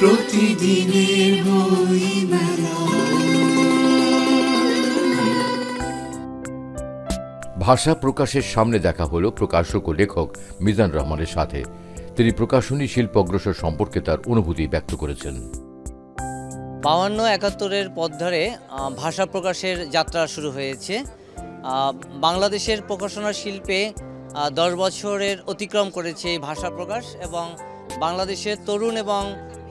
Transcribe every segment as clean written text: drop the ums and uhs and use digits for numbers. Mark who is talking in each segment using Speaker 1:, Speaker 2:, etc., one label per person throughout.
Speaker 1: প্রতিদিনের বইমেলা।
Speaker 2: ভাষা প্রকাশের সামনে দেখা হলো প্রকাশক ও লেখক মিজান রহমানের সাথে। তিনি প্রকাশনী শিল্প অগ্রসর সম্পর্কে তার অনুভূতি ব্যক্ত করেছেন।
Speaker 3: 52-71-এর পথ ধরে ভাষা প্রকাশের যাত্রা শুরু হয়েছে। বাংলাদেশের প্রকাশনা শিল্পে 10 বছরের অতিক্রম করেছে এই ভাষা প্রকাশ, এবং বাংলাদেশের তরুণ এবং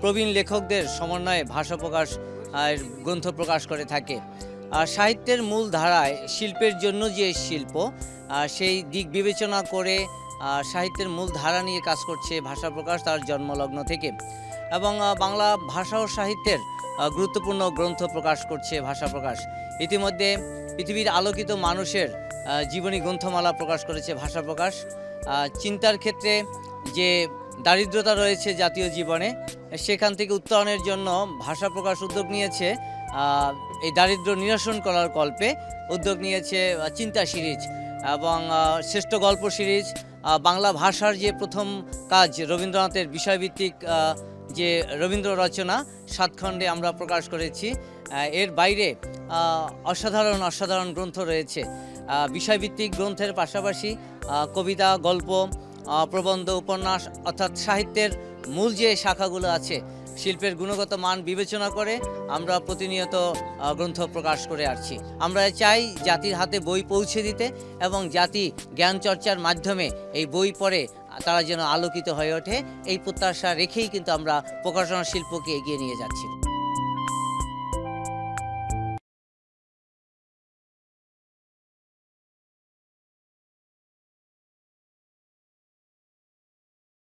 Speaker 3: প্রবীণ লেখকদের সমন্বয়ে ভাষা প্রকাশ গ্রন্থ প্রকাশ করে থাকে। সাহিত্যের মূল ধারায় শিল্পের জন্য যে শিল্প, সেই দিক বিবেচনা করে সাহিত্যের মূল ধারা নিয়ে কাজ করছে ভাষা প্রকাশ তার জন্মলগ্ন থেকে, এবং বাংলা ভাষা ও সাহিত্যের গুরুত্বপূর্ণ গ্রন্থ প্রকাশ করছে ভাষা প্রকাশ। ইতিমধ্যে পৃথিবীর আলোকিত মানুষের জীবনী গ্রন্থমালা প্রকাশ করেছে ভাষা প্রকাশ। চিন্তার ক্ষেত্রে যে দারিদ্রতা রয়েছে জাতীয় জীবনে, সেখান থেকে উত্তরণের জন্য ভাষা প্রকাশ উদ্যোগ নিয়েছে এই দারিদ্র্য নিরসন করার কল্পে উদ্যোগ নিয়েছে চিন্তা সিরিজ এবং শ্রেষ্ঠ গল্প সিরিজ। বাংলা ভাষার যে প্রথম কাজ রবীন্দ্রনাথের বিষয়ভিত্তিক যে রবীন্দ্র রচনা 7 খণ্ডে আমরা প্রকাশ করেছি। এর বাইরে অসাধারণ গ্রন্থ রয়েছে। বিষয়ভিত্তিক গ্রন্থের পাশাপাশি কবিতা, গল্প, প্রবন্ধ, উপন্যাস, অর্থাৎ সাহিত্যের মূল যে শাখাগুলো আছে, শিল্পের গুণগত মান বিবেচনা করে আমরা প্রতিনিয়ত গ্রন্থ প্রকাশ করে আসছি। আমরা চাই জাতির হাতে বই পৌঁছে দিতে, এবং জাতি জ্ঞান চর্চার মাধ্যমে এই বই পড়ে তারা যেন আলোকিত হয়ে ওঠে, এই প্রত্যাশা রেখেই কিন্তু আমরা প্রকাশনা শিল্পকে এগিয়ে নিয়ে যাচ্ছি।